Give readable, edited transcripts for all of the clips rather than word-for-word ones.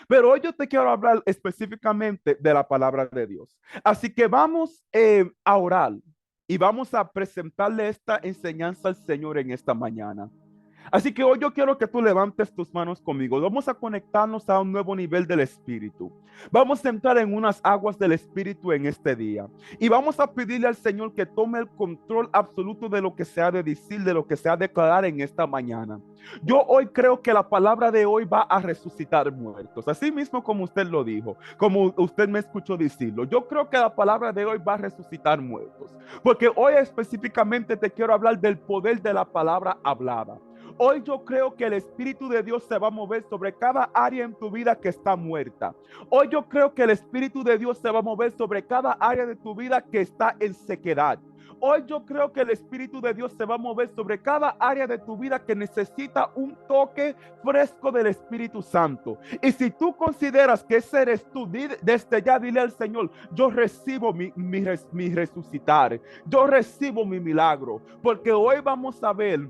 Pero hoy yo te quiero hablar específicamente de la palabra de Dios. Así que vamos a orar y vamos a presentarle esta enseñanza al Señor en esta mañana. Así que hoy yo quiero que tú levantes tus manos conmigo. Vamos a conectarnos a un nuevo nivel del Espíritu. Vamos a entrar en unas aguas del Espíritu en este día. Y vamos a pedirle al Señor que tome el control absoluto de lo que se ha de decir, de lo que se ha de declarar en esta mañana. Yo hoy creo que la palabra de hoy va a resucitar muertos. Así mismo como usted lo dijo, como usted me escuchó decirlo. Yo creo que la palabra de hoy va a resucitar muertos. Porque hoy específicamente te quiero hablar del poder de la palabra hablada. Hoy yo creo que el Espíritu de Dios se va a mover sobre cada área en tu vida que está muerta. Hoy yo creo que el Espíritu de Dios se va a mover sobre cada área de tu vida que está en sequedad. Hoy yo creo que el Espíritu de Dios se va a mover sobre cada área de tu vida que necesita un toque fresco del Espíritu Santo. Y si tú consideras que ese eres tú, desde ya dile al Señor, yo recibo mi resucitar, yo recibo mi milagro, porque hoy vamos a ver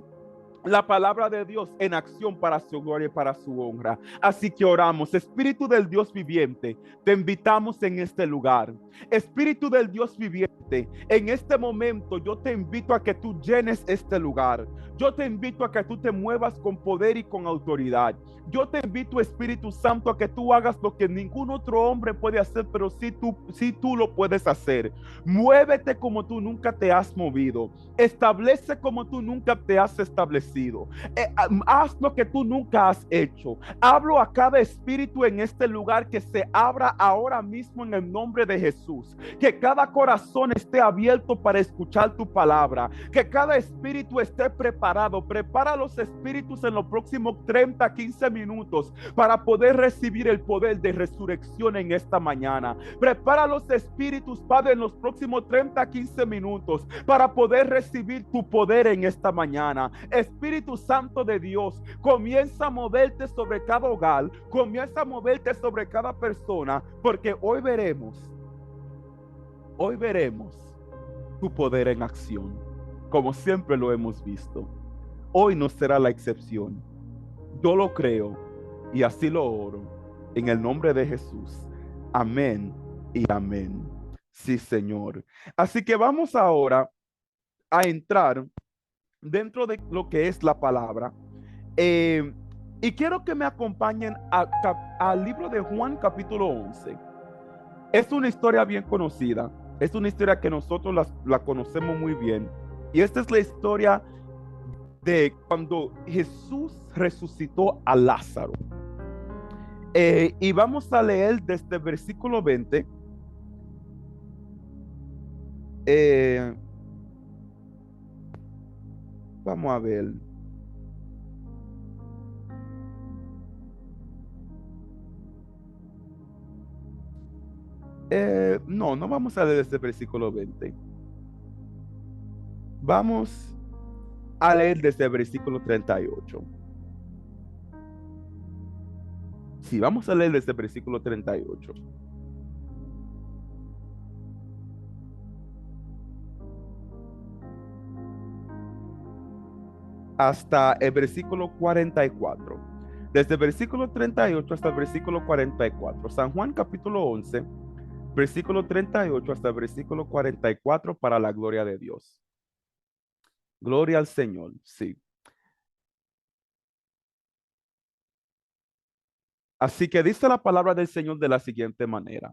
la palabra de Dios en acción para su gloria y para su honra. Así que oramos. Espíritu del Dios viviente, te invitamos en este lugar. Espíritu del Dios viviente, en este momento yo te invito a que tú llenes este lugar. Yo te invito a que tú te muevas con poder y con autoridad. Yo te invito, Espíritu Santo, a que tú hagas lo que ningún otro hombre puede hacer, pero sí tú lo puedes hacer. Muévete como tú nunca te has movido. Establece como tú nunca te has establecido. Haz lo que tú nunca has hecho. Hablo a cada espíritu en este lugar que se abra ahora mismo en el nombre de Jesús. Que cada corazón esté abierto para escuchar tu palabra. Que cada espíritu esté preparado. Prepara los espíritus en los próximos 30, 15 minutos para poder recibir el poder de resurrección en esta mañana. Prepara los espíritus, Padre, en los próximos 30, 15 minutos para poder recibir tu poder en esta mañana. Espíritu Santo de Dios, comienza a moverte sobre cada hogar, comienza a moverte sobre cada persona, porque hoy veremos tu poder en acción, como siempre lo hemos visto. Hoy no será la excepción. Yo lo creo y así lo oro en el nombre de Jesús. Amén y amén. Sí, Señor. Así que vamos ahora a entrar dentro de lo que es la palabra. Eh, y quiero que me acompañen al libro de Juan capítulo 11. Es una historia bien conocida. Es una historia que nosotros la conocemos muy bien. Y esta es la historia de cuando Jesús resucitó a Lázaro. Y vamos a leer desde el versículo 20. Eh, vamos a ver. No vamos a leer desde el versículo 20. Vamos a leer desde el versículo 38. Sí, vamos a leer desde el versículo 38 hasta el versículo 44. Desde el versículo 38 hasta el versículo 44. San Juan capítulo 11, versículo 38 hasta el versículo 44 para la gloria de Dios. Gloria al Señor, sí. Así que dice la palabra del Señor de la siguiente manera.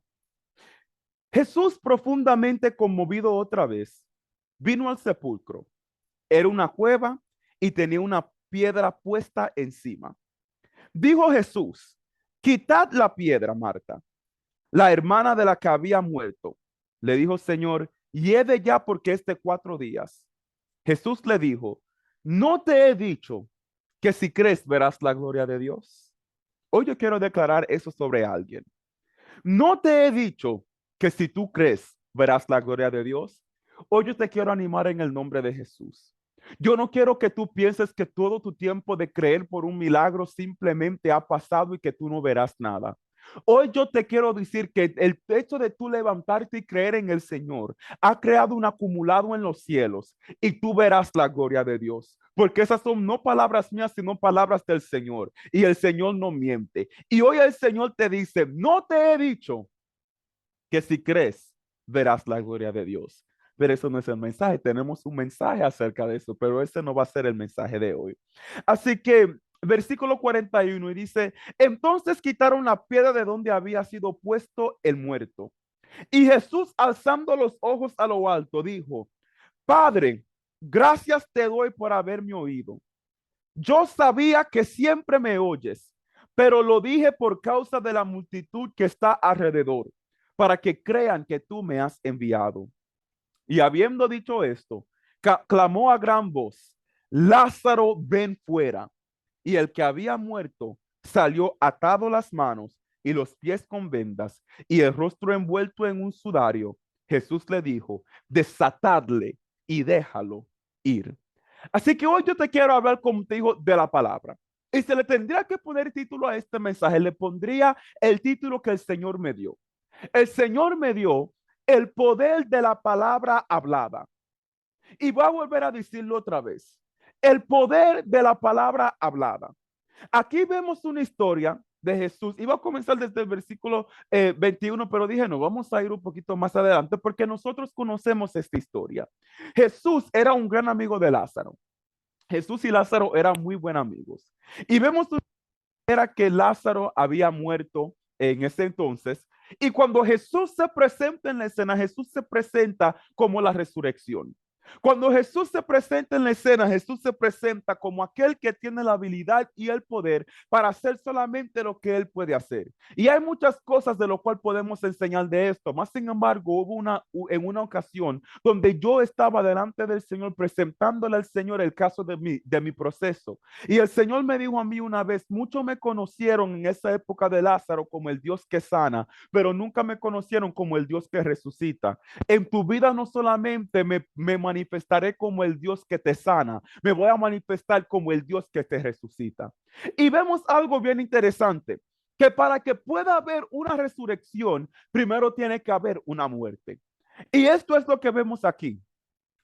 Jesús, profundamente conmovido otra vez, vino al sepulcro. Era una cueva y tenía una piedra puesta encima. Dijo Jesús: quitad la piedra, Marta, la hermana de la que había muerto. Le dijo: Señor, hiede ya, porque es de 4 días. Jesús le dijo: ¿no te he dicho que si crees verás la gloria de Dios? Hoy yo quiero declarar eso sobre alguien. ¿No te he dicho que si tú crees verás la gloria de Dios? Hoy yo te quiero animar en el nombre de Jesús. Yo no quiero que tú pienses que todo tu tiempo de creer por un milagro simplemente ha pasado y que tú no verás nada. Hoy yo te quiero decir que el hecho de tú levantarte y creer en el Señor ha creado un acumulado en los cielos y tú verás la gloria de Dios. Porque esas son no palabras mías, sino palabras del Señor. Y el Señor no miente. Y hoy el Señor te dice, no te he dicho que si crees, verás la gloria de Dios. Pero eso no es el mensaje. Tenemos un mensaje acerca de eso, pero ese no va a ser el mensaje de hoy. Así que versículo 41 y dice, entonces quitaron la piedra de donde había sido puesto el muerto. Y Jesús, alzando los ojos a lo alto, dijo, Padre, gracias te doy por haberme oído. Yo sabía que siempre me oyes, pero lo dije por causa de la multitud que está alrededor, para que crean que tú me has enviado. Y habiendo dicho esto, clamó a gran voz, Lázaro, ven fuera. Y el que había muerto salió atado las manos y los pies con vendas y el rostro envuelto en un sudario. Jesús le dijo, desatadle y déjalo ir. Así que hoy yo te quiero hablar contigo de la palabra. Y se le tendría que poner título a este mensaje, le pondría el título que el Señor me dio. El Señor me dio el poder de la palabra hablada. Y voy a volver a decirlo otra vez. El poder de la palabra hablada. Aquí vemos una historia de Jesús. Iba a comenzar desde el versículo 21, pero dije, no, vamos a ir un poquito más adelante porque nosotros conocemos esta historia. Jesús era un gran amigo de Lázaro. Jesús y Lázaro eran muy buenos amigos. Y vemos era que Lázaro había muerto en ese entonces. Y cuando Jesús se presenta en la escena, Jesús se presenta como la resurrección. Cuando Jesús se presenta en la escena, Jesús se presenta como aquel que tiene la habilidad y el poder para hacer solamente lo que él puede hacer. Y hay muchas cosas de lo cual podemos enseñar de esto. Más sin embargo, hubo en una ocasión donde yo estaba delante del Señor presentándole al Señor el caso de mi proceso. Y el Señor me dijo a mí una vez, muchos me conocieron en esa época de Lázaro como el Dios que sana, pero nunca me conocieron como el Dios que resucita. En tu vida no solamente me manifestaré como el Dios que te sana, me voy a manifestar como el Dios que te resucita. Y vemos algo bien interesante, que para que pueda haber una resurrección, primero tiene que haber una muerte. Y esto es lo que vemos aquí.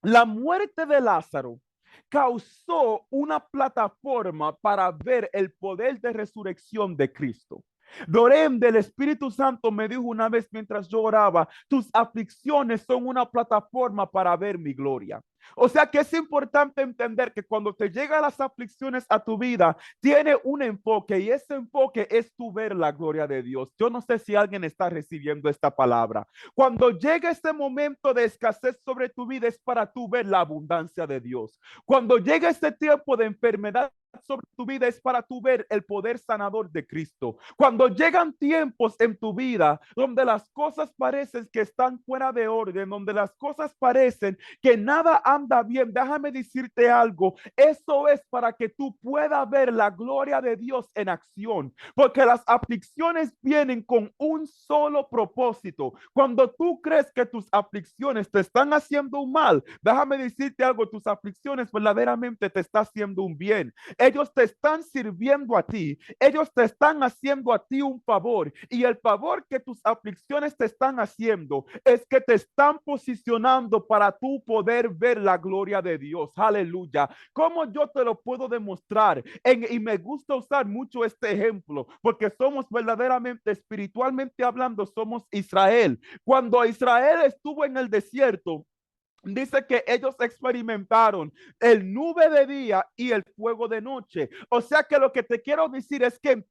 La muerte de Lázaro causó una plataforma para ver el poder de resurrección de Cristo. Dorem del Espíritu Santo me dijo una vez mientras yo oraba, tus aflicciones son una plataforma para ver mi gloria. O sea que es importante entender que cuando te llegan las aflicciones a tu vida, tiene un enfoque y ese enfoque es tu ver la gloria de Dios. Yo no sé si alguien está recibiendo esta palabra. Cuando llega este momento de escasez sobre tu vida es para tú ver la abundancia de Dios. Cuando llega este tiempo de enfermedad sobre tu vida es para tú ver el poder sanador de Cristo. Cuando llegan tiempos en tu vida donde las cosas parecen que están fuera de orden, donde las cosas parecen que nada anda bien, déjame decirte algo, eso es para que tú puedas ver la gloria de Dios en acción, porque las aflicciones vienen con un solo propósito. Cuando tú crees que tus aflicciones te están haciendo un mal, déjame decirte algo, tus aflicciones verdaderamente te están haciendo un bien. Ellos te están sirviendo a ti. Ellos te están haciendo a ti un favor. Y el favor que tus aflicciones te están haciendo es que te están posicionando para tú poder ver la gloria de Dios. Aleluya. ¿Cómo yo te lo puedo demostrar? Y me gusta usar mucho este ejemplo porque somos verdaderamente espiritualmente hablando, somos Israel. Cuando Israel estuvo en el desierto, dice que ellos experimentaron el nube de día y el fuego de noche. O sea que lo que te quiero decir es que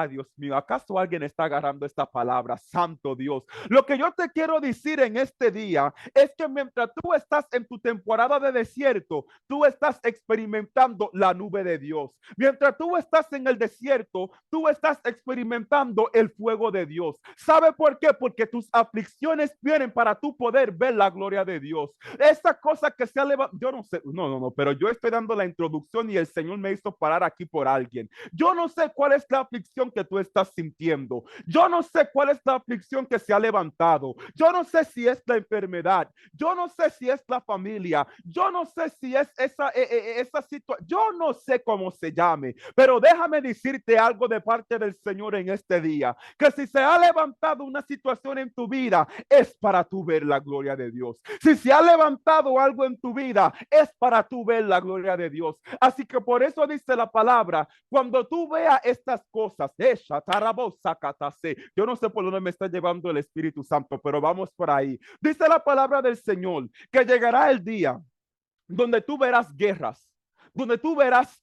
Dios mío, ¿acaso alguien está agarrando esta palabra? Santo Dios. Lo que yo te quiero decir en este día es que mientras tú estás en tu temporada de desierto, tú estás experimentando la nube de Dios. Mientras tú estás en el desierto, tú estás experimentando el fuego de Dios. ¿Sabe por qué? Porque tus aflicciones vienen para tú poder ver la gloria de Dios. esa cosa que se ha levantado, yo no sé, no, pero yo estoy dando la introducción y el Señor me hizo parar aquí por alguien. Yo no sé cuál es la aflicción que tú estás sintiendo. Yo no sé cuál es la aflicción que se ha levantado. Yo no sé si es la enfermedad. Yo no sé si es la familia. Yo no sé si es esa situación. Yo no sé cómo se llame, pero déjame decirte algo de parte del Señor en este día, que si se ha levantado una situación en tu vida, es para tú ver la gloria de Dios. Si se ha levantado algo en tu vida, es para tú ver la gloria de Dios. Así que por eso dice la palabra, cuando tú veas estas cosas, yo no sé por dónde me está llevando el Espíritu Santo, pero vamos por ahí. Dice la palabra del Señor que llegará el día donde tú verás guerras, donde tú verás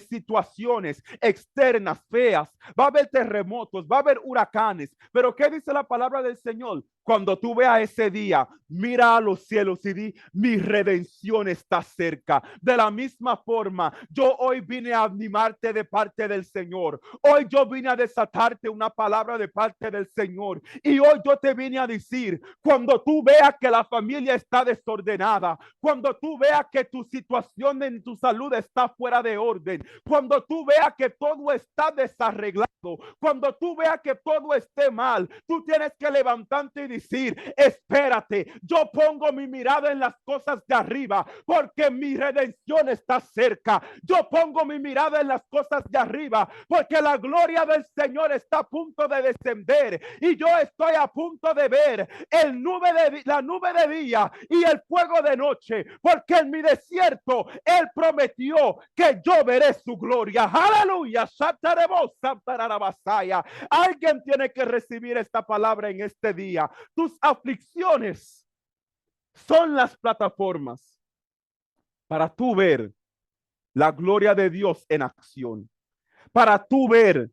situaciones externas feas, va a haber terremotos, va a haber huracanes, pero ¿qué dice la palabra del Señor? Cuando tú veas ese día, mira a los cielos y di, mi redención está cerca. De la misma forma, yo hoy vine a animarte de parte del Señor. Hoy yo vine a desatarte una palabra de parte del Señor. Y hoy yo te vine a decir, cuando tú veas que la familia está desordenada, cuando tú veas que tu situación en tu salud está fuera de orden, cuando tú veas que todo está desarreglado, cuando tú veas que todo esté mal, tú tienes que levantarte y decir, espérate, yo pongo mi mirada en las cosas de arriba, porque mi redención está cerca. Yo pongo mi mirada en las cosas de arriba, porque la gloria del Señor está a punto de descender, y yo estoy a punto de ver la nube de día y el fuego de noche, porque en mi desierto Él prometió que yo veré su gloria. Aleluya. Alguien tiene que recibir esta palabra en este día. Tus aflicciones son las plataformas para tú ver la gloria de Dios en acción, para tú ver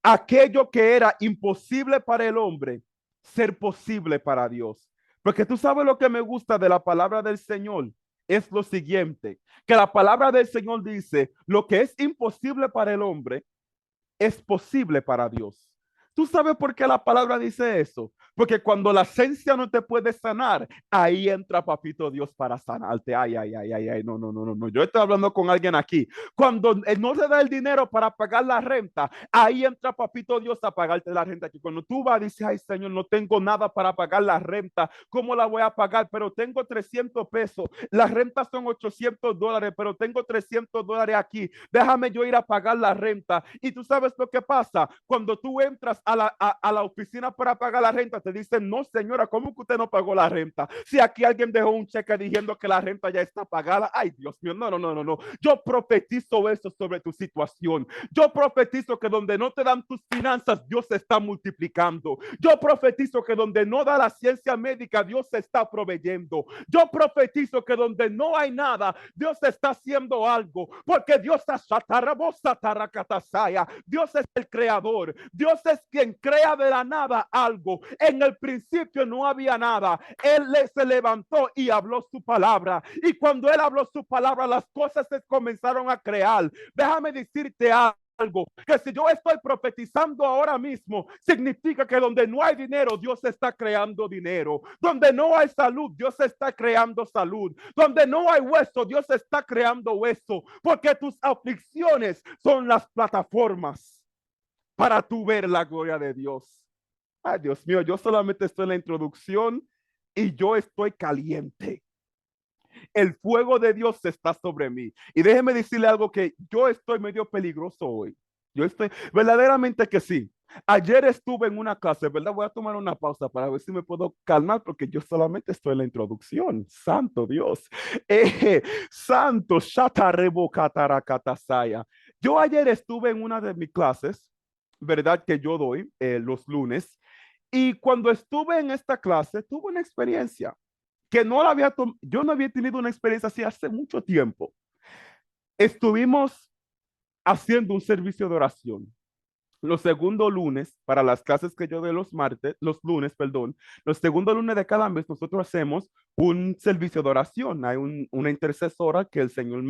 aquello que era imposible para el hombre ser posible para Dios. Porque tú sabes lo que me gusta de la palabra del Señor es lo siguiente, que la palabra del Señor dice, lo que es imposible para el hombre es posible para Dios. ¿Tú sabes por qué la palabra dice eso? Porque cuando la esencia no te puede sanar, ahí entra papito Dios para sanarte. Ay, no. Yo estoy hablando con alguien aquí. Cuando no te da el dinero para pagar la renta, ahí entra papito Dios a pagarte la renta. Que cuando tú vas, dices, ay Señor, no tengo nada para pagar la renta. ¿Cómo la voy a pagar? Pero tengo 300 pesos. La renta son $800, pero tengo $300 aquí. Déjame yo ir a pagar la renta. Y tú sabes lo que pasa cuando tú entras a la oficina para pagar la renta, te dicen, no señora, ¿cómo que usted no pagó la renta? Si aquí alguien dejó un cheque diciendo que la renta ya está pagada, ay Dios mío, no. Yo profetizo eso sobre tu situación. Yo profetizo que donde no te dan tus finanzas, Dios se está multiplicando. Yo profetizo que donde no da la ciencia médica, Dios se está proveyendo. Yo profetizo que donde no hay nada, Dios está haciendo algo, porque Dios es el creador. Dios es quien crea de la nada algo. En el principio no había nada. Él se levantó y habló su palabra. Y cuando él habló su palabra, las cosas se comenzaron a crear. Déjame decirte algo, que si yo estoy profetizando ahora mismo, significa que donde no hay dinero, Dios está creando dinero. Donde no hay salud, Dios está creando salud. Donde no hay hueso, Dios está creando hueso. Porque tus aflicciones son las plataformas para tú ver la gloria de Dios. Ay, Dios mío, yo solamente estoy en la introducción y yo estoy caliente. El fuego de Dios está sobre mí. Y déjeme decirle algo, que yo estoy medio peligroso hoy. Yo estoy verdaderamente que sí. Ayer estuve en una clase, ¿verdad? Voy a tomar una pausa para ver si me puedo calmar, porque yo solamente estoy en la introducción. Santo Dios. Santo Shatarebo. Yo ayer estuve en una de mis clases, ¿verdad? Que yo doy los lunes. Y cuando estuve en esta clase, tuve una experiencia que yo no había tenido una experiencia así hace mucho tiempo. Estuvimos haciendo un servicio de oración. Los segundos lunes, para las clases que yo doy los lunes, perdón, los segundos lunes de cada mes, nosotros hacemos un servicio de oración. Hay una intercesora que el Señor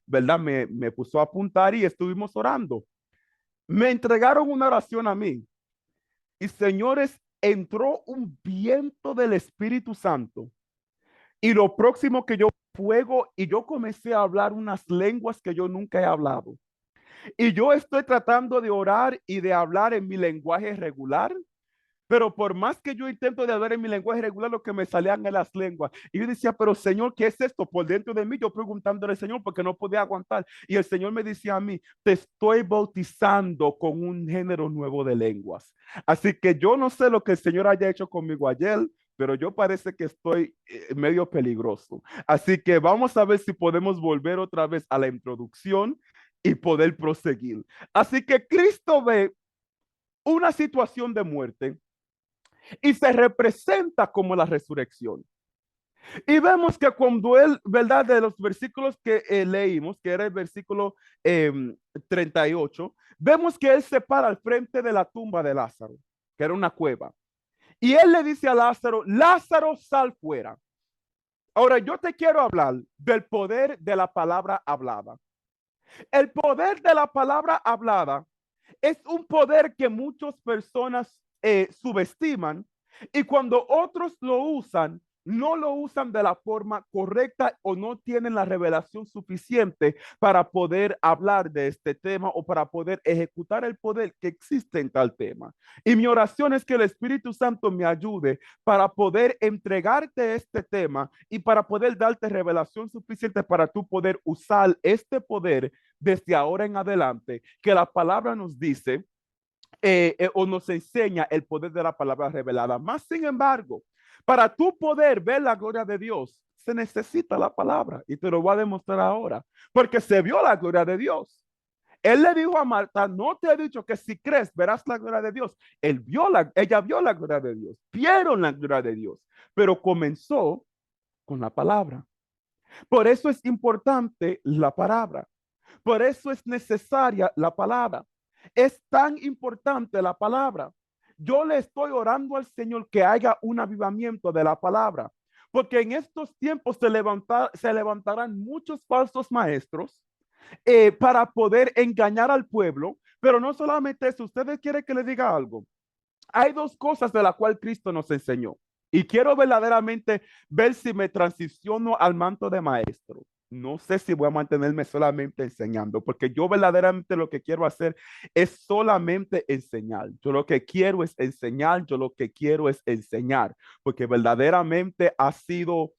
¿verdad? Me puso a apuntar y estuvimos orando. Me entregaron una oración a mí. Y señores, entró un viento del Espíritu Santo Y lo próximo que yo fuego y yo comencé a hablar unas lenguas que yo nunca he hablado. Y yo estoy tratando de orar y de hablar en mi lenguaje regular, pero por más que yo intento de hablar en mi lenguaje regular, lo que me salían en las lenguas. Y yo decía, pero Señor, ¿qué es esto? Por dentro de mí, yo preguntándole al Señor porque no podía aguantar. Y el Señor me decía a mí, te estoy bautizando con un género nuevo de lenguas. Así que yo no sé lo que el Señor haya hecho conmigo ayer, pero yo parece que estoy medio peligroso. Así que vamos a ver si podemos volver otra vez a la introducción y poder proseguir. Así que Cristo ve una situación de muerte y se representa como la resurrección. Y vemos que cuando él, ¿verdad? De los versículos que leímos, que era el versículo 38, vemos que él se para al frente de la tumba de Lázaro, que era una cueva. Y él le dice a Lázaro, Lázaro, sal fuera. Ahora yo te quiero hablar del poder de la palabra hablada. El poder de la palabra hablada es un poder que muchas personas subestiman y cuando otros lo usan, no lo usan de la forma correcta o no tienen la revelación suficiente para poder hablar de este tema o para poder ejecutar el poder que existe en tal tema. Y mi oración es que el Espíritu Santo me ayude para poder entregarte este tema y para poder darte revelación suficiente para tú poder usar este poder desde ahora en adelante, que la palabra nos dice o nos enseña el poder de la palabra revelada. Más sin embargo, para tú poder ver la gloria de Dios, se necesita la palabra y te lo voy a demostrar ahora, porque se vio la gloria de Dios. Él le dijo a Marta, no te he dicho que si crees verás la gloria de Dios. Ella vio la gloria de Dios, vieron la gloria de Dios, pero comenzó con la palabra. Por eso es importante la palabra. Por eso es necesaria la palabra. Es tan importante la palabra. Yo le estoy orando al Señor que haya un avivamiento de la palabra, porque en estos tiempos se levantarán muchos falsos maestros para poder engañar al pueblo, pero no solamente eso, ustedes quieren que le diga algo. Hay dos cosas de las cuales Cristo nos enseñó y quiero verdaderamente ver si me transiciono al manto de maestro. No sé si voy a mantenerme solamente enseñando, porque yo verdaderamente lo que quiero hacer es solamente enseñar. Yo lo que quiero es enseñar, yo lo que quiero es enseñar, porque verdaderamente ha sido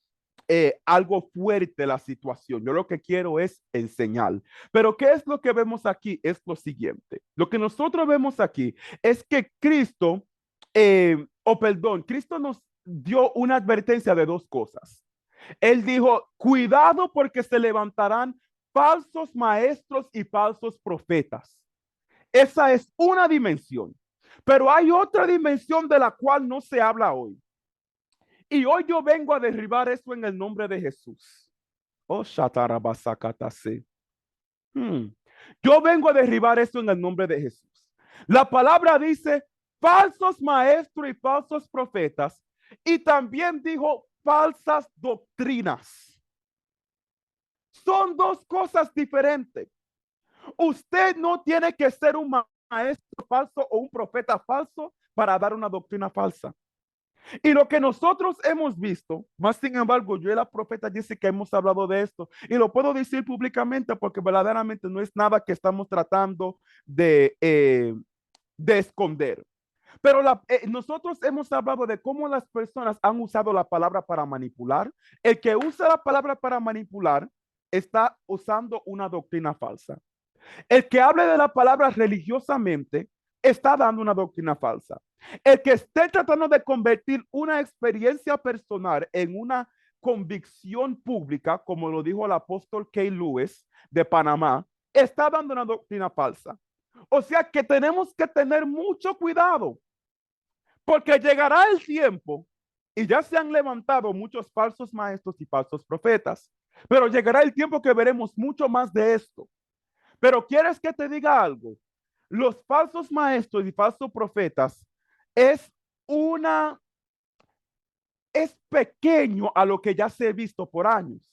algo fuerte la situación. Yo lo que quiero es enseñar. Pero ¿qué es lo que vemos aquí? Es lo siguiente. Lo que nosotros vemos aquí es que Cristo, Cristo nos dio una advertencia de dos cosas. Él dijo, cuidado porque se levantarán falsos maestros y falsos profetas. Esa es una dimensión. Pero hay otra dimensión de la cual no se habla hoy. Y hoy yo vengo a derribar eso en el nombre de Jesús. Oh, shatarabasakatase. Yo vengo a derribar eso en el nombre de Jesús. La palabra dice falsos maestros y falsos profetas. Y también dijo falsas doctrinas. Son dos cosas diferentes. Usted no tiene que ser un maestro falso o un profeta falso para dar una doctrina falsa. Y lo que nosotros hemos visto, más sin embargo, yo y la profeta dice que hemos hablado de esto y lo puedo decir públicamente porque verdaderamente no es nada que estamos tratando de esconder. Pero nosotros hemos hablado de cómo las personas han usado la palabra para manipular. El que usa la palabra para manipular está usando una doctrina falsa. El que hable de la palabra religiosamente está dando una doctrina falsa. El que esté tratando de convertir una experiencia personal en una convicción pública, como lo dijo el apóstol Kay Lewis de Panamá, está dando una doctrina falsa. O sea que tenemos que tener mucho cuidado, porque llegará el tiempo y ya se han levantado muchos falsos maestros y falsos profetas, pero llegará el tiempo que veremos mucho más de esto. Pero ¿quieres que te diga algo? Los falsos maestros y falsos profetas es una, es pequeño a lo que ya se ha visto por años.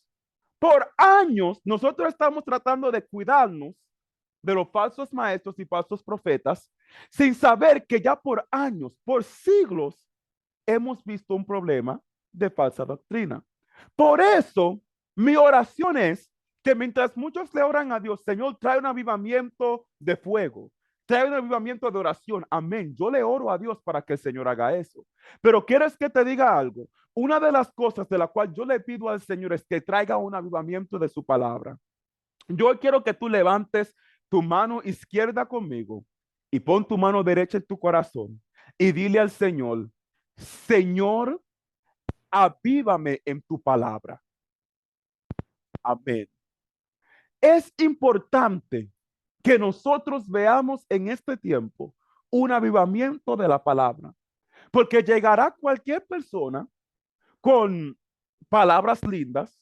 Por años nosotros estamos tratando de cuidarnos de los falsos maestros y falsos profetas sin saber que ya por años, por siglos, hemos visto un problema de falsa doctrina. Por eso, mi oración es que mientras muchos le oran a Dios, Señor, trae un avivamiento de fuego, trae un avivamiento de oración. Amén. Yo le oro a Dios para que el Señor haga eso. Pero ¿quieres que te diga algo? Una de las cosas de la cual yo le pido al Señor es que traiga un avivamiento de su palabra. Yo quiero que tú levantes tu mano izquierda conmigo y pon tu mano derecha en tu corazón y dile al Señor, Señor, avívame en tu palabra. Amén. Es importante que nosotros veamos en este tiempo un avivamiento de la palabra, porque llegará cualquier persona con palabras lindas,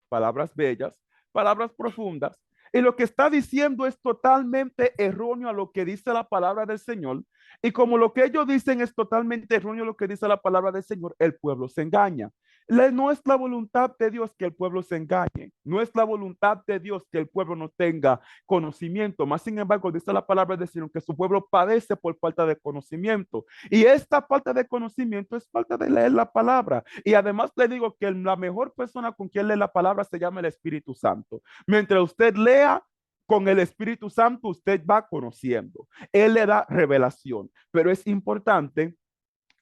palabras bellas, palabras profundas, y lo que está diciendo es totalmente erróneo a lo que dice la palabra del Señor. Y como lo que ellos dicen es totalmente erróneo a lo que dice la palabra del Señor, el pueblo se engaña. No es la voluntad de Dios que el pueblo se engañe. No es la voluntad de Dios que el pueblo no tenga conocimiento. Más sin embargo, dice la palabra del Señor que su pueblo padece por falta de conocimiento. Y esta falta de conocimiento es falta de leer la palabra. Y además le digo que la mejor persona con quien lee la palabra se llama el Espíritu Santo. Mientras usted lea con el Espíritu Santo, usted va conociendo. Él le da revelación, pero es importante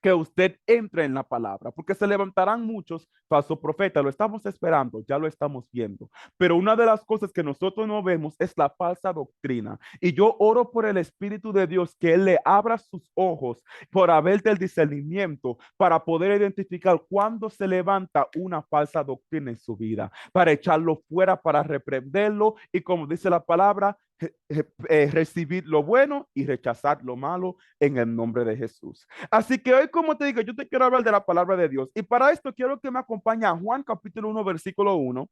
que usted entre en la palabra, porque se levantarán muchos falsos profetas. Lo estamos esperando, ya lo estamos viendo. Pero una de las cosas que nosotros no vemos es la falsa doctrina. Y yo oro por el Espíritu de Dios que Él le abra sus ojos por haber del discernimiento para poder identificar cuándo se levanta una falsa doctrina en su vida, para echarlo fuera, para reprenderlo y como dice la palabra, recibir lo bueno y rechazar lo malo en el nombre de Jesús. Así que hoy, como te digo, yo te quiero hablar de la palabra de Dios. Y para esto quiero que me acompañe a Juan capítulo 1, versículo 1.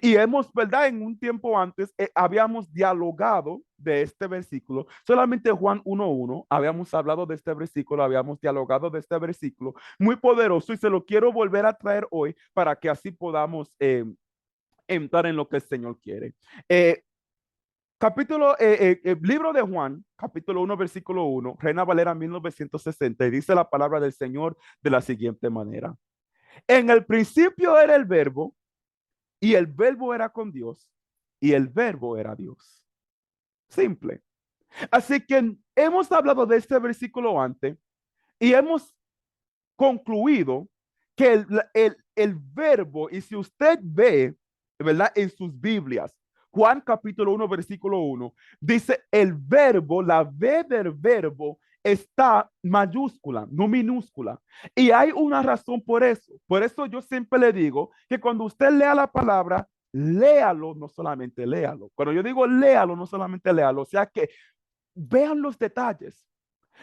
Y hemos, ¿verdad? En un tiempo antes habíamos dialogado de este versículo. Solamente Juan 1:1, habíamos hablado de este versículo, habíamos dialogado de este versículo. Muy poderoso y se lo quiero volver a traer hoy para que así podamos entrar en lo que el Señor quiere. Libro de Juan, capítulo 1, versículo 1, Reina Valera 1960, y dice la palabra del Señor de la siguiente manera. En el principio era el verbo, y el verbo era con Dios, y el verbo era Dios. Simple. Así que hemos hablado de este versículo antes, y hemos concluido que el verbo, y si usted ve, ¿verdad? En sus Biblias, Juan capítulo 1, versículo 1, dice el verbo, la V del verbo está mayúscula, no minúscula. Y hay una razón por eso. Por eso yo siempre le digo que cuando usted lea la palabra, léalo, no solamente léalo. Cuando yo digo léalo, no solamente léalo, o sea que vean los detalles.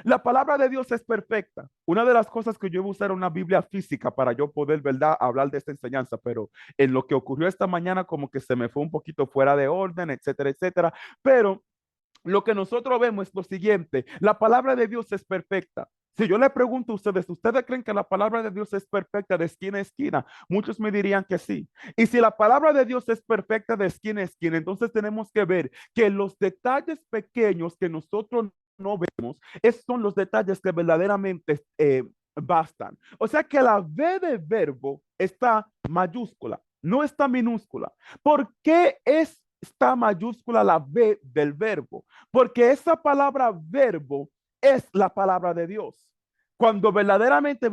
La palabra de Dios es perfecta. Una de las cosas que yo iba a usar una Biblia física para yo poder, ¿verdad?, hablar de esta enseñanza, pero en lo que ocurrió esta mañana como que se me fue un poquito fuera de orden, etcétera, etcétera. Pero lo que nosotros vemos es lo siguiente, la palabra de Dios es perfecta. Si yo le pregunto a ustedes, ¿ustedes creen que la palabra de Dios es perfecta de esquina a esquina? Muchos me dirían que sí. Y si la palabra de Dios es perfecta de esquina a esquina, entonces tenemos que ver que los detalles pequeños que nosotros no vemos, esos son los detalles que verdaderamente bastan. O sea que la V de verbo está mayúscula, no está minúscula. ¿Por qué está mayúscula la V del verbo? Porque esa palabra verbo es la palabra de Dios. Cuando verdaderamente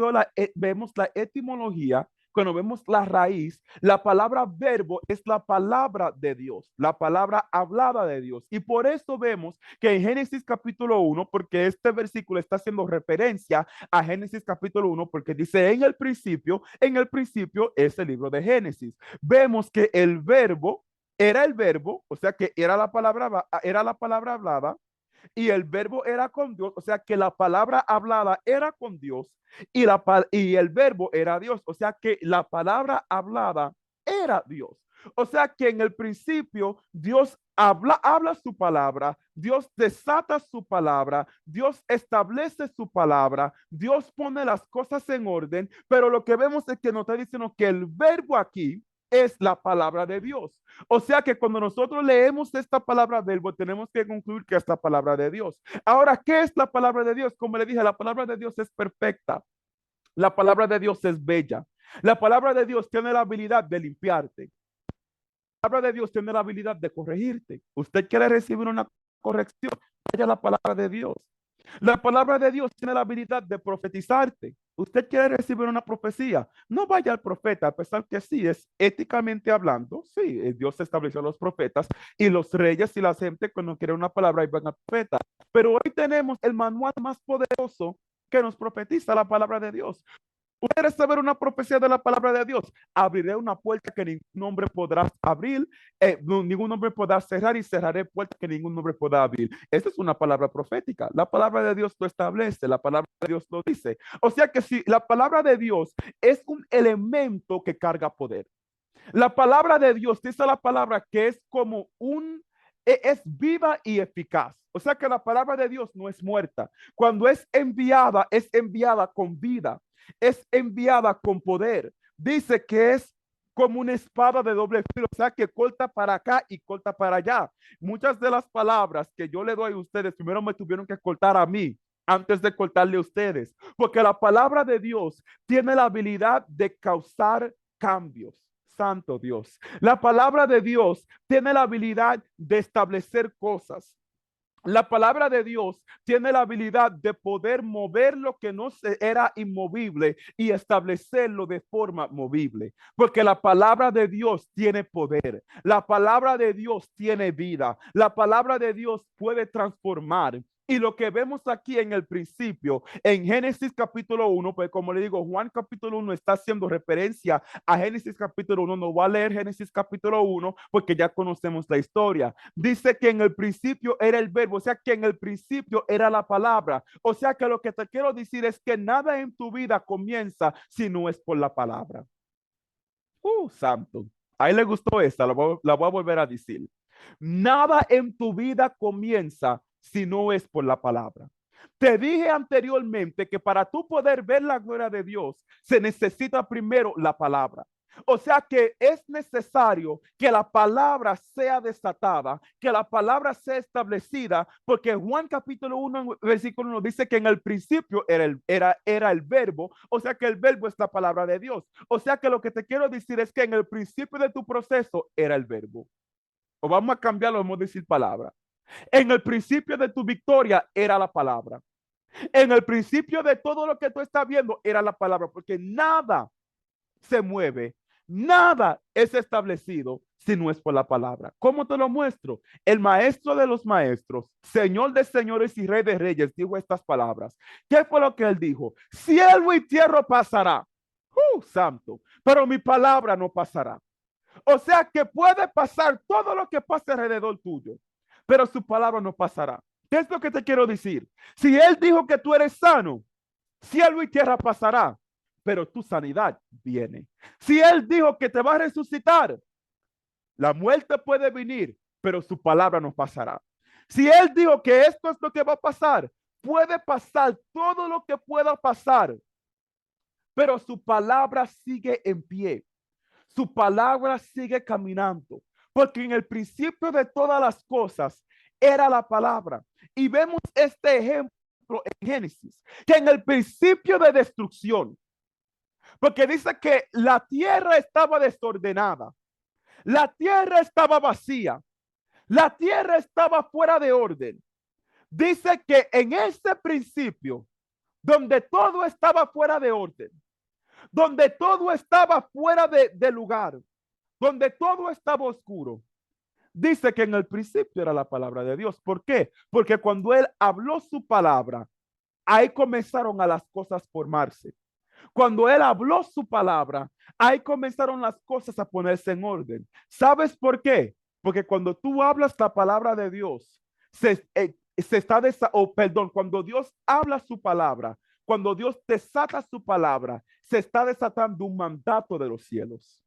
vemos la etimología, cuando vemos la raíz, la palabra verbo es la palabra de Dios, la palabra hablada de Dios. Y por eso vemos que en Génesis capítulo 1, porque este versículo está haciendo referencia a Génesis capítulo 1, porque dice en el principio es el libro de Génesis. Vemos que el verbo era el verbo, o sea que era la palabra hablada, y el verbo era con Dios, o sea que la palabra hablada era con Dios y el verbo era Dios, o sea que la palabra hablada era Dios. O sea que en el principio Dios habla su palabra, Dios desata su palabra, Dios establece su palabra, Dios pone las cosas en orden, pero lo que vemos es que nos está diciendo que el verbo aquí es la palabra de Dios. O sea que cuando nosotros leemos esta palabra verbo, tenemos que concluir que es la palabra de Dios. Ahora, ¿qué es la palabra de Dios? Como le dije, la palabra de Dios es perfecta. La palabra de Dios es bella. La palabra de Dios tiene la habilidad de limpiarte. La palabra de Dios tiene la habilidad de corregirte. Usted quiere recibir una corrección, vaya a la palabra de Dios. La palabra de Dios tiene la habilidad de profetizarte. Usted quiere recibir una profecía, no vaya al profeta, a pesar que sí, es éticamente hablando, sí, Dios estableció a los profetas y los reyes y la gente cuando quieren una palabra y van al profeta. Pero hoy tenemos el manual más poderoso que nos profetiza la palabra de Dios. ¿Quieres saber una profecía de la palabra de Dios? Abriré una puerta que ningún hombre podrá abrir, ningún hombre podrá cerrar y cerraré puertas que ningún hombre podrá abrir. Esta es una palabra profética. La palabra de Dios lo establece, la palabra de Dios lo dice. O sea que si la palabra de Dios es un elemento que carga poder. La palabra de Dios dice la palabra que es como es viva y eficaz. O sea que la palabra de Dios no es muerta. Cuando es enviada con vida, es enviada con poder. Dice que es como una espada de doble filo, o sea que corta para acá y corta para allá. Muchas de las palabras que yo le doy a ustedes, primero me tuvieron que cortar a mí antes de cortarle a ustedes, porque la palabra de Dios tiene la habilidad de causar cambios. Santo Dios. La palabra de Dios tiene la habilidad de establecer cosas. La palabra de Dios tiene la habilidad de poder mover lo que no era inmovible y establecerlo de forma movible, porque la palabra de Dios tiene poder, la palabra de Dios tiene vida, la palabra de Dios puede transformar. Y lo que vemos aquí en el principio, en Génesis capítulo 1, pues como le digo, Juan capítulo 1 está haciendo referencia a Génesis capítulo 1, no va a leer Génesis capítulo 1 porque ya conocemos la historia. Dice que en el principio era el verbo, o sea que en el principio era la palabra. O sea que lo que te quiero decir es que nada en tu vida comienza si no es por la palabra. Santo. A él le gustó esta, la voy a volver a decir. Nada en tu vida comienza si no es por la palabra. Te dije anteriormente que para tú poder ver la gloria de Dios se necesita primero la palabra. O sea que es necesario que la palabra sea desatada, que la palabra sea establecida, porque Juan capítulo 1, versículo 1 dice que en el principio era el verbo, o sea que el verbo es la palabra de Dios. O sea que lo que te quiero decir es que en el principio de tu proceso era el verbo. O vamos a cambiarlo, vamos a decir palabra. En el principio de tu victoria era la palabra. En el principio de todo lo que tú estás viendo era la palabra, porque nada se mueve, nada es establecido si no es por la palabra. ¿Cómo te lo muestro? El maestro de los maestros, señor de señores y rey de reyes, dijo estas palabras. ¿Qué fue lo que él dijo? Cielo y tierra pasará. Santo, pero mi palabra no pasará. O sea que puede pasar todo lo que pase alrededor tuyo, pero su palabra no pasará. ¿Qué es lo que te quiero decir? Si él dijo que tú eres sano, cielo y tierra pasará, pero tu sanidad viene. Si él dijo que te va a resucitar, la muerte puede venir, pero su palabra no pasará. Si él dijo que esto es lo que va a pasar, puede pasar todo lo que pueda pasar, pero su palabra sigue en pie. Su palabra sigue caminando, porque en el principio de todas las cosas era la palabra. Y vemos este ejemplo en Génesis, que en el principio de destrucción, porque dice que la tierra estaba desordenada, la tierra estaba vacía, la tierra estaba fuera de orden. Dice que en ese principio, donde todo estaba fuera de orden, donde todo estaba fuera de lugar, donde todo estaba oscuro, dice que en el principio era la palabra de Dios. ¿Por qué? Porque cuando él habló su palabra, ahí comenzaron a las cosas formarse. Cuando él habló su palabra, ahí comenzaron las cosas a ponerse en orden. ¿Sabes por qué? Porque cuando tú hablas la palabra de Dios, cuando Dios habla su palabra, cuando Dios desata su palabra, se está desatando un mandato de los cielos.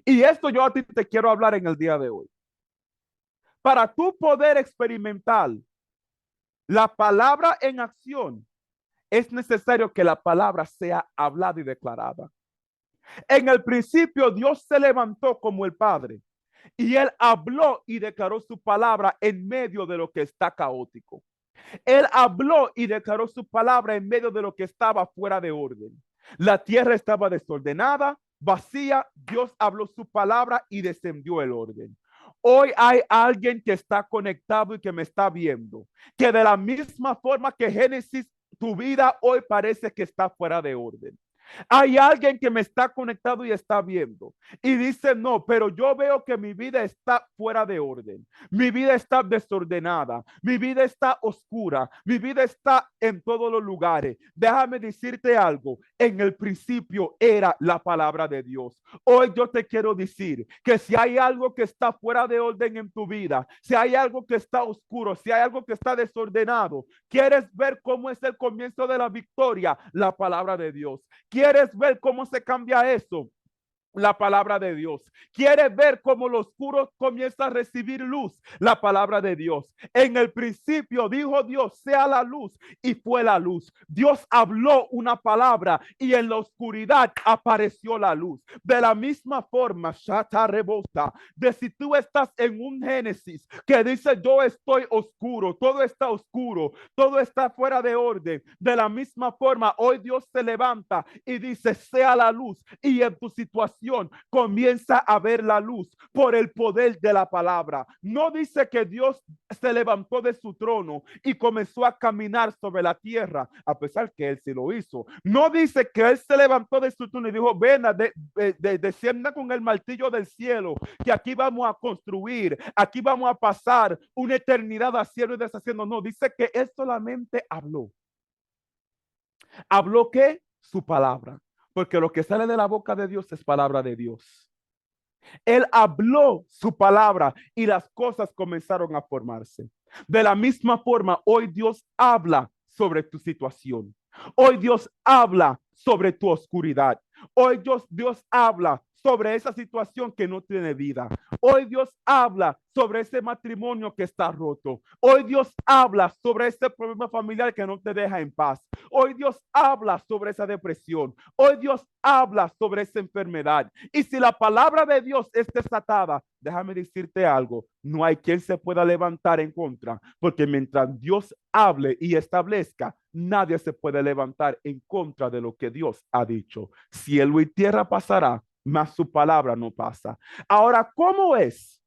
Y esto yo a ti te quiero hablar en el día de hoy. Para tú poder experimentar la palabra en acción, es necesario que la palabra sea hablada y declarada. En el principio Dios se levantó como el Padre y él habló y declaró su palabra en medio de lo que está caótico. Él habló y declaró su palabra en medio de lo que estaba fuera de orden. La tierra estaba desordenada, vacía. Dios habló su palabra y descendió el orden. Hoy hay alguien que está conectado y que me está viendo, que de la misma forma que Génesis, tu vida hoy parece que está fuera de orden. Hay alguien que me está conectado y está viendo y dice, no, pero yo veo que mi vida está fuera de orden. Mi vida está desordenada. Mi vida está oscura. Mi vida está en todos los lugares. Déjame decirte algo. En el principio era la palabra de Dios. Hoy yo te quiero decir que si hay algo que está fuera de orden en tu vida, si hay algo que está oscuro, si hay algo que está desordenado, quieres ver cómo es el comienzo de la victoria, la palabra de Dios. ¿Quieres ver cómo se cambia eso? La palabra de Dios. ¿Quieres ver cómo lo oscuro comienza a recibir luz? La palabra de Dios. En el principio dijo Dios, sea la luz, y fue la luz. Dios habló una palabra y en la oscuridad apareció la luz. De la misma forma, Shata rebota, de si tú estás en un Génesis que dice yo estoy oscuro, todo está oscuro, todo está fuera de orden. De la misma forma, hoy Dios se levanta y dice, sea la luz, y en tu situación comienza a ver la luz por el poder de la palabra. No dice que Dios se levantó de su trono y comenzó a caminar sobre la tierra, a pesar que él sí lo hizo. No dice que él se levantó de su trono y dijo, ven, descienda con el martillo del cielo, que aquí vamos a construir, aquí vamos a pasar una eternidad haciendo y deshaciendo. No, dice que él solamente habló. ¿Habló qué? Su palabra. Porque lo que sale de la boca de Dios es palabra de Dios. Él habló su palabra y las cosas comenzaron a formarse. De la misma forma, hoy Dios habla sobre tu situación. Hoy Dios habla sobre tu oscuridad. Hoy Dios habla sobre esa situación que no tiene vida. Hoy Dios habla sobre ese matrimonio que está roto. Hoy Dios habla sobre ese problema familiar que no te deja en paz. Hoy Dios habla sobre esa depresión. Hoy Dios habla sobre esa enfermedad. Y si la palabra de Dios es desatada, déjame decirte algo, no hay quien se pueda levantar en contra, porque mientras Dios hable y establezca, nadie se puede levantar en contra de lo que Dios ha dicho. Cielo y tierra pasará, mas su palabra no pasa. Ahora, ¿cómo es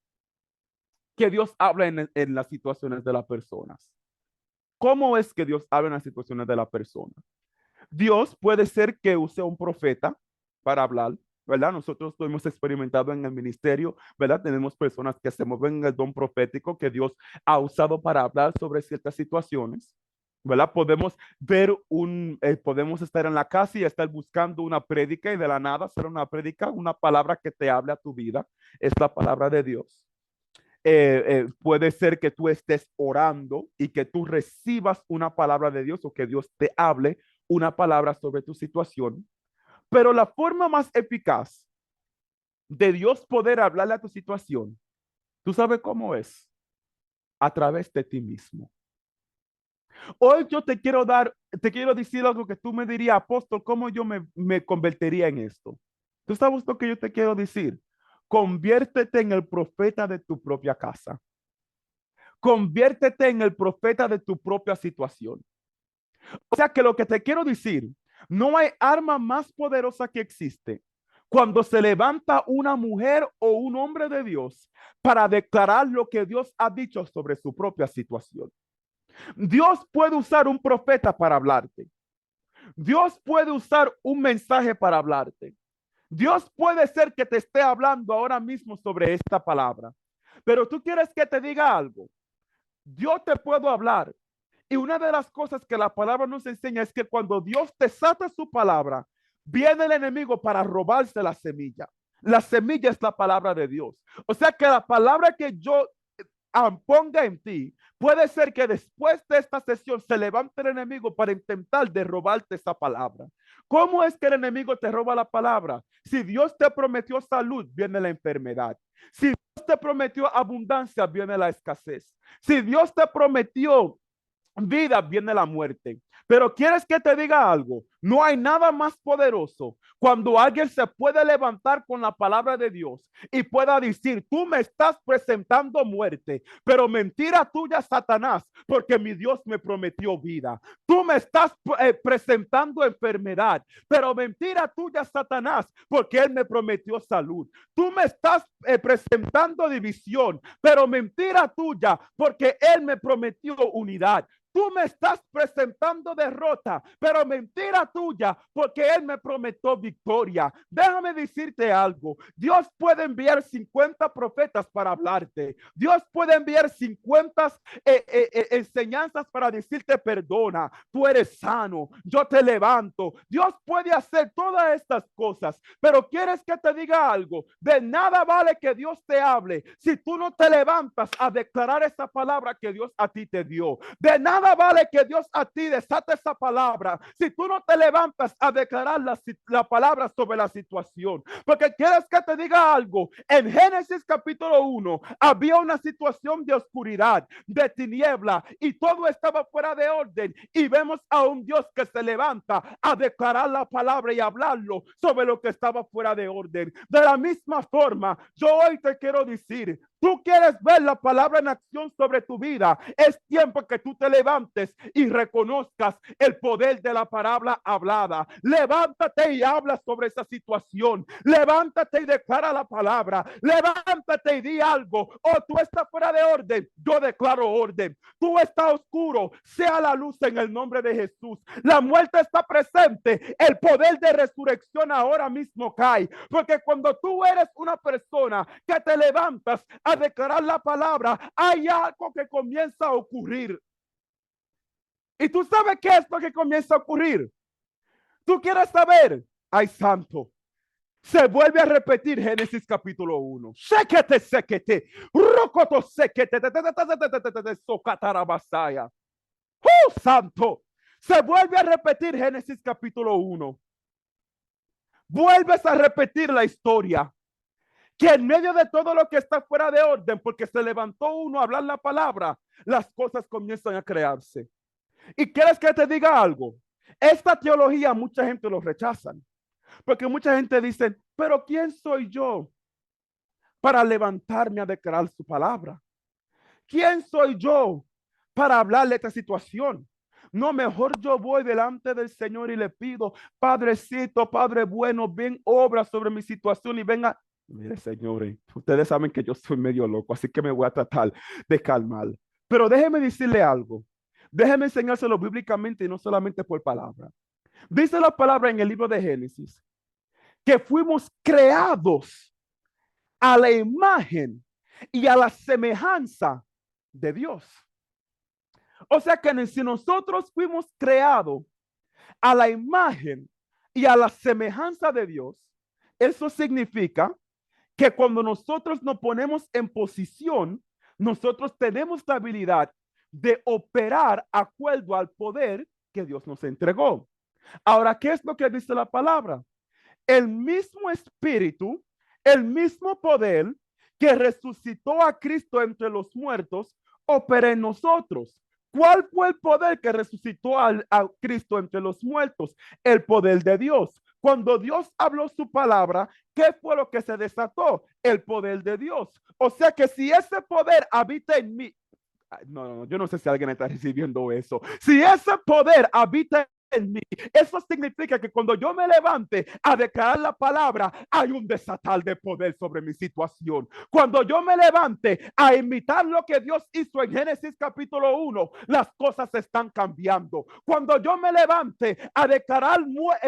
que Dios habla en las situaciones de las personas? ¿Cómo es que Dios habla en las situaciones de la persona? Dios puede ser que use un profeta para hablar, ¿verdad? Nosotros lo hemos experimentado en el ministerio, ¿verdad? Tenemos personas que se mueven en el don profético que Dios ha usado para hablar sobre ciertas situaciones, ¿verdad? Podemos estar en la casa y estar buscando una prédica y de la nada hacer una prédica, una palabra que te hable a tu vida, es la palabra de Dios. Puede ser que tú estés orando y que tú recibas una palabra de Dios o que Dios te hable una palabra sobre tu situación. Pero la forma más eficaz de Dios poder hablarle a tu situación, ¿tú sabes cómo es? A través de ti mismo. Hoy yo te quiero decir algo que tú me dirías, apóstol, ¿cómo yo me convertiría en esto? ¿Tú sabes lo que yo te quiero decir? Conviértete en el profeta de tu propia casa. Conviértete en el profeta de tu propia situación. O sea que lo que te quiero decir, no hay arma más poderosa que existe cuando se levanta una mujer o un hombre de Dios para declarar lo que Dios ha dicho sobre su propia situación. Dios puede usar un profeta para hablarte. Dios puede usar un mensaje para hablarte. Dios puede ser que te esté hablando ahora mismo sobre esta palabra. Pero tú quieres que te diga algo. Yo te puedo hablar. Y una de las cosas que la palabra nos enseña es que cuando Dios desata su palabra, viene el enemigo para robarse la semilla. La semilla es la palabra de Dios. O sea que la palabra que yo ponga en ti, puede ser que después de esta sesión se levante el enemigo para intentar de robarte esa palabra. ¿Cómo es que el enemigo te roba la palabra? Si Dios te prometió salud, viene la enfermedad. Si Dios te prometió abundancia, viene la escasez. Si Dios te prometió vida, viene la muerte. Pero ¿quieres que te diga algo? No hay nada más poderoso cuando alguien se puede levantar con la palabra de Dios y pueda decir, tú me estás presentando muerte, pero mentira tuya, Satanás, porque mi Dios me prometió vida. Tú me estás presentando enfermedad, pero mentira tuya, Satanás, porque él me prometió salud. Tú me estás presentando división, pero mentira tuya, porque él me prometió unidad. Tú me estás presentando derrota, pero mentira tuya, porque él me prometió victoria. Déjame decirte algo. Dios puede enviar 50 profetas para hablarte. Dios puede enviar 50 enseñanzas para decirte perdona. Tú eres sano. Yo te levanto. Dios puede hacer todas estas cosas, pero quieres que te diga algo. De nada vale que Dios te hable si tú no te levantas a declarar esa palabra que Dios a ti te dio. De nada vale que Dios a ti desate esa palabra si tú no te levantas a declarar la palabra sobre la situación. Porque quieres que te diga algo. En Génesis capítulo 1 había una situación de oscuridad, de tiniebla, y todo estaba fuera de orden. Y vemos a un Dios que se levanta a declarar la palabra y hablarlo sobre lo que estaba fuera de orden. De la misma forma, yo hoy te quiero decir, tú quieres ver la palabra en acción sobre tu vida. Es tiempo que tú te levantes y reconozcas el poder de la palabra hablada. Levántate y habla sobre esa situación. Levántate y declara la palabra. Levántate y di algo. Oh, tú estás fuera de orden. Yo declaro orden. Tú estás oscuro. Sea la luz en el nombre de Jesús. La muerte está presente. El poder de resurrección ahora mismo cae. Porque cuando tú eres una persona que te levantas a declarar la palabra, hay algo que comienza a ocurrir. Y tú sabes qué es lo que comienza a ocurrir. Tú quieres saber, ay santo, se vuelve a repetir Génesis capítulo 1. Séquete, rocoto séquete, socatarabasaya. ¡Oh, santo! Se vuelve a repetir Génesis capítulo 1. Vuelves a repetir la historia. Que en medio de todo lo que está fuera de orden, porque se levantó uno a hablar la palabra, las cosas comienzan a crearse. ¿Y quieres que te diga algo? Esta teología mucha gente lo rechazan, porque mucha gente dice, pero ¿quién soy yo para levantarme a declarar su palabra? ¿Quién soy yo para hablarle esta situación? No, mejor yo voy delante del Señor y le pido, Padrecito, Padre bueno, ven, obra sobre mi situación y venga. Mire, señores, ustedes saben que yo soy medio loco, así que me voy a tratar de calmar. Pero déjeme decirle algo. Déjeme enseñárselo bíblicamente y no solamente por palabra. Dice la palabra en el libro de Génesis que fuimos creados a la imagen y a la semejanza de Dios. O sea que si nosotros fuimos creados a la imagen y a la semejanza de Dios, eso significa que cuando nosotros nos ponemos en posición, nosotros tenemos la habilidad de operar acuerdo al poder que Dios nos entregó. Ahora, ¿qué es lo que dice la palabra? El mismo espíritu, el mismo poder que resucitó a Cristo entre los muertos, opera en nosotros. ¿Cuál fue el poder que resucitó a Cristo entre los muertos? El poder de Dios. Cuando Dios habló su palabra, ¿qué fue lo que se desató? El poder de Dios. O sea que si ese poder habita en mí, no, yo no sé si alguien está recibiendo eso. Si ese poder habita en mí, eso significa que cuando yo me levante a declarar la palabra, hay un desatar de poder sobre mi situación. Cuando yo me levante a imitar lo que Dios hizo en Génesis capítulo 1, las cosas están cambiando. Cuando yo me levante a declarar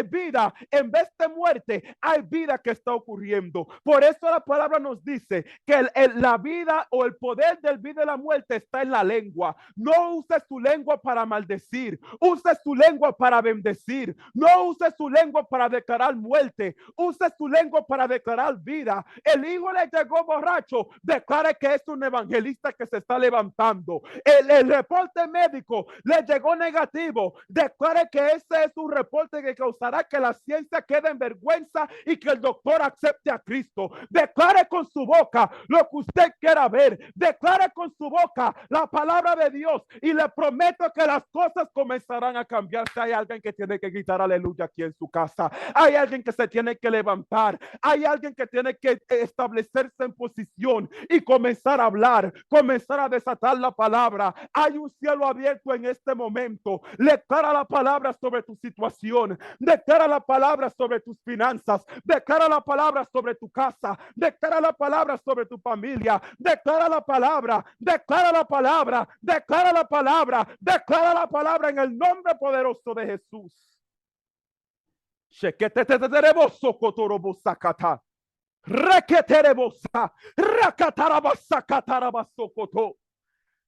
vida en vez de muerte, hay vida que está ocurriendo. Por eso la palabra nos dice que la vida o el poder del vida y la muerte está en la lengua. No use su lengua para maldecir, use su lengua para para bendecir. No use su lengua para declarar muerte. Use su lengua para declarar vida. El hijo le llegó borracho. Declare que es un evangelista que se está levantando. El reporte médico le llegó negativo. Declare que ese es un reporte que causará que la ciencia quede en vergüenza y que el doctor acepte a Cristo. Declare con su boca lo que usted quiera ver. Declare con su boca la palabra de Dios y le prometo que las cosas comenzarán a cambiar. Si hay alguien que tiene que gritar aleluya aquí en su casa, hay alguien que se tiene que levantar, hay alguien que tiene que establecerse en posición y comenzar a hablar, comenzar a desatar la palabra. Hay un cielo abierto en este momento. Declara la palabra sobre tu situación, declara la palabra sobre tus finanzas, declara la palabra sobre tu casa, declara la palabra sobre tu familia, declara la palabra, declara la palabra, declara la palabra, declara la palabra en el nombre poderoso de Jesús.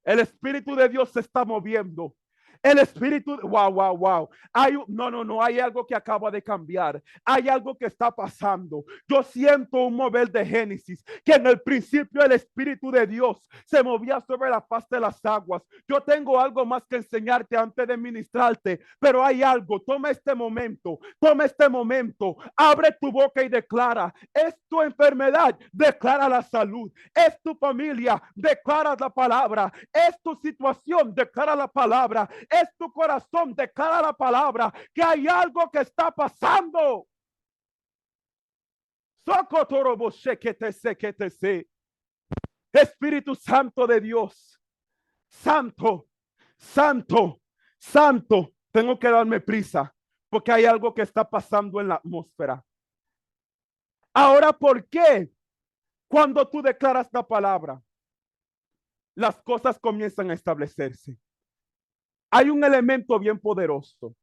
El Espíritu de Dios se está moviendo. El Espíritu, wow. No, hay algo que acaba de cambiar. Hay algo que está pasando. Yo siento un mover de Génesis, que en el principio el Espíritu de Dios se movía sobre la faz de las aguas. Yo tengo algo más que enseñarte antes de ministrarte, pero hay algo. Toma este momento, abre tu boca y declara. Es tu enfermedad, declara la salud. Es tu familia, declara la palabra. Es tu situación, declara la palabra. Es tu corazón, declara la palabra, que hay algo que está pasando. Espíritu Santo de Dios, santo. Tengo que darme prisa porque hay algo que está pasando en la atmósfera. Ahora, ¿por qué? Cuando tú declaras la palabra, las cosas comienzan a establecerse. Hay un elemento bien poderoso.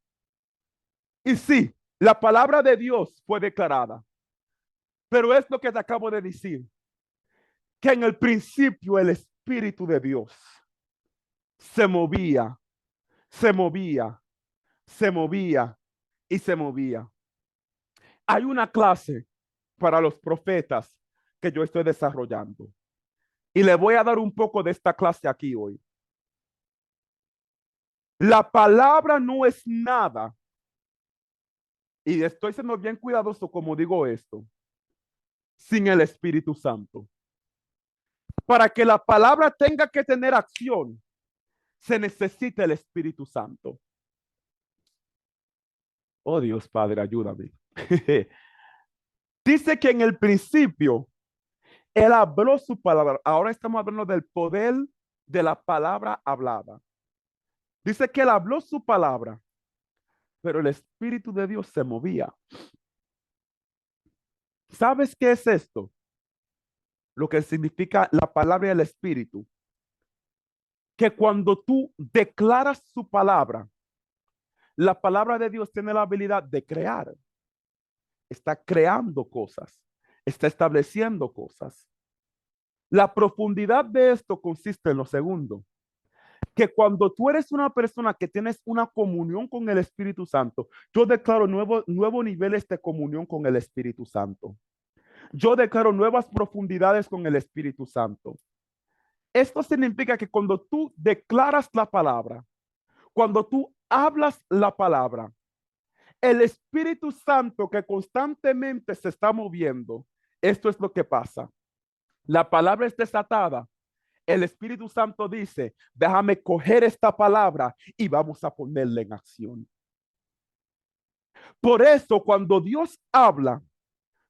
Y sí, la palabra de Dios fue declarada. Pero es lo que te acabo de decir. Que en el principio el Espíritu de Dios se movía y se movía. Hay una clase para los profetas que yo estoy desarrollando. Y le voy a dar un poco de esta clase aquí hoy. La palabra no es nada. Y estoy siendo bien cuidadoso como digo esto. Sin el Espíritu Santo. Para que la palabra tenga que tener acción, se necesita el Espíritu Santo. Oh Dios Padre, ayúdame. Dice que en el principio Él habló su palabra. Ahora estamos hablando del poder de la palabra hablada. Dice que Él habló su palabra, pero el Espíritu de Dios se movía. ¿Sabes qué es esto? Lo que significa la palabra y el Espíritu. Que cuando tú declaras su palabra, la palabra de Dios tiene la habilidad de crear. Está creando cosas, está estableciendo cosas. La profundidad de esto consiste en lo segundo, que cuando tú eres una persona que tienes una comunión con el Espíritu Santo, yo declaro nuevos niveles de comunión con el Espíritu Santo. Yo declaro nuevas profundidades con el Espíritu Santo. Esto significa que cuando tú declaras la palabra, cuando tú hablas la palabra, el Espíritu Santo que constantemente se está moviendo, esto es lo que pasa. La palabra es desatada. El Espíritu Santo dice, déjame coger esta palabra y vamos a ponerla en acción. Por eso, cuando Dios habla,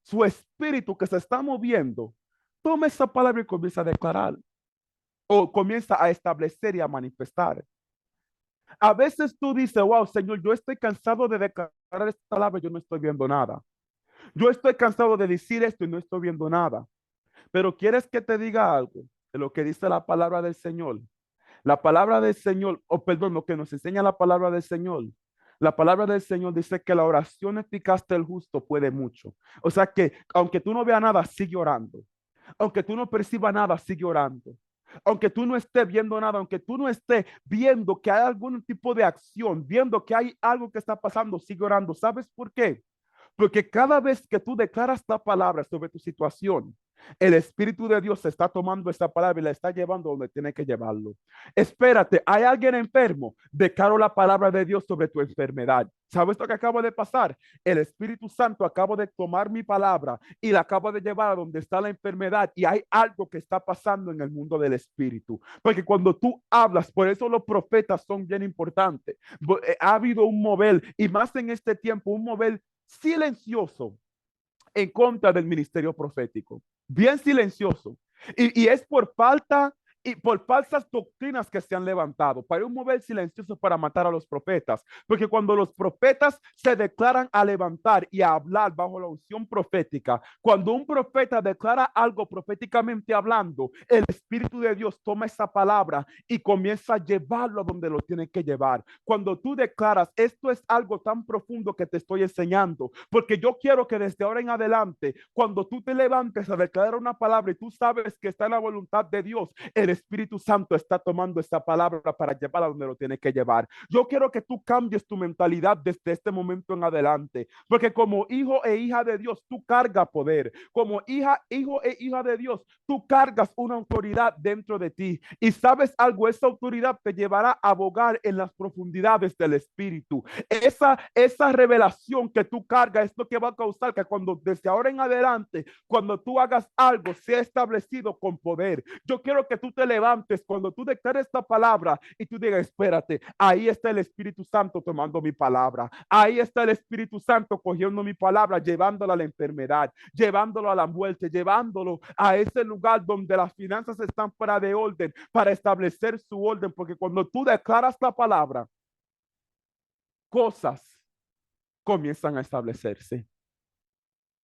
su Espíritu que se está moviendo, toma esa palabra y comienza a declarar o comienza a establecer y a manifestar. A veces tú dices, wow, Señor, yo estoy cansado de declarar esta palabra, yo no estoy viendo nada. Yo estoy cansado de decir esto y no estoy viendo nada. Pero ¿quieres que te diga algo de lo que dice la palabra del Señor? La palabra del Señor, perdón, lo que nos enseña la palabra del Señor. La palabra del Señor dice que la oración eficaz del justo puede mucho. O sea que aunque tú no veas nada, sigue orando. Aunque tú no percibas nada, sigue orando. aunque tú no estés viendo nada, aunque tú no estés viendo que hay algún tipo de acción, viendo que hay algo que está pasando, sigue orando. ¿Sabes por qué? Porque cada vez que tú declaras la palabra sobre tu situación, el Espíritu de Dios está tomando esa palabra y la está llevando donde tiene que llevarlo. Espérate, hay alguien enfermo. Declaro la palabra de Dios sobre tu enfermedad. ¿Sabes lo que acaba de pasar? El Espíritu Santo acaba de tomar mi palabra y la acaba de llevar a donde está la enfermedad. Y hay algo que está pasando en el mundo del Espíritu. Porque cuando tú hablas, por eso los profetas son bien importantes. Ha habido un mover, y más en este tiempo, un mover silencioso en contra del ministerio profético, bien silencioso. Y es por falta y por falsas doctrinas que se han levantado, para un mover silencioso para matar a los profetas, porque cuando los profetas se declaran a levantar y a hablar bajo la unción profética, cuando un profeta declara algo proféticamente hablando, el Espíritu de Dios toma esa palabra y comienza a llevarlo a donde lo tiene que llevar. Cuando tú declaras, esto es algo tan profundo que te estoy enseñando, porque yo quiero que desde ahora en adelante, cuando tú te levantes a declarar una palabra y tú sabes que está en la voluntad de Dios, el Espíritu Santo está tomando esa palabra para llevarla donde lo tiene que llevar. Yo quiero que tú cambies tu mentalidad desde este momento en adelante, porque como hijo e hija de Dios, tú cargas poder. Como hijo e hija de Dios, tú cargas una autoridad dentro de ti. Y sabes algo, esa autoridad te llevará a abogar en las profundidades del Espíritu. Esa revelación que tú cargas es lo que va a causar que cuando desde ahora en adelante, cuando tú hagas algo, sea establecido con poder. Yo quiero que tú te levantes cuando tú declares esta palabra y tú digas, espérate, ahí está el Espíritu Santo tomando mi palabra. Ahí está el Espíritu Santo cogiendo mi palabra, llevándola a la enfermedad, llevándolo a la muerte, llevándolo a ese lugar donde las finanzas están fuera de orden para establecer su orden. Porque cuando tú declaras la palabra, cosas comienzan a establecerse.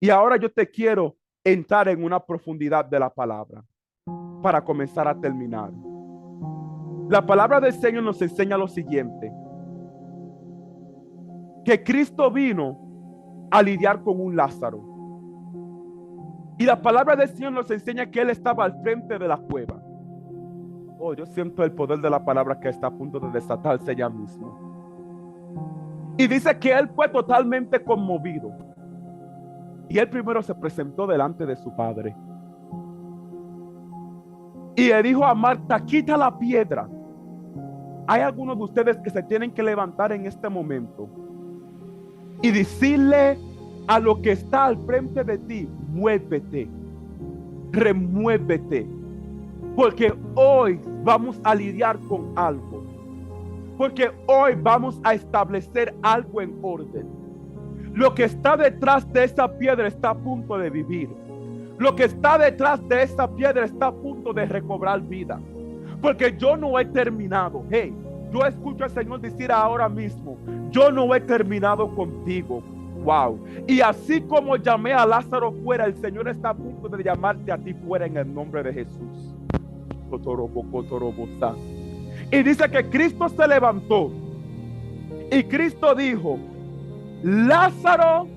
Y ahora yo te quiero entrar en una profundidad de la palabra para comenzar a terminar. La palabra del Señor nos enseña lo siguiente: que Cristo vino a lidiar con un Lázaro. Y la palabra del Señor nos enseña que Él estaba al frente de la cueva. Oh, yo siento el poder de la palabra que está a punto de desatarse ya mismo. Y dice que Él fue totalmente conmovido. Y Él primero se presentó delante de su Padre. Y le dijo a Marta, quita la piedra. Hay algunos de ustedes que se tienen que levantar en este momento y decirle a lo que está al frente de ti, muévete, remuévete, porque hoy vamos a lidiar con algo, porque hoy vamos a establecer algo en orden. Lo que está detrás de esa piedra está a punto de vivir. Lo que está detrás de esa piedra está a punto de recobrar vida. Porque yo no he terminado. Hey, yo escucho al Señor decir ahora mismo, yo no he terminado contigo. Wow. Y así como llamé a Lázaro fuera, el Señor está a punto de llamarte a ti fuera en el nombre de Jesús. Y dice que Cristo se levantó. Y Cristo dijo, Lázaro,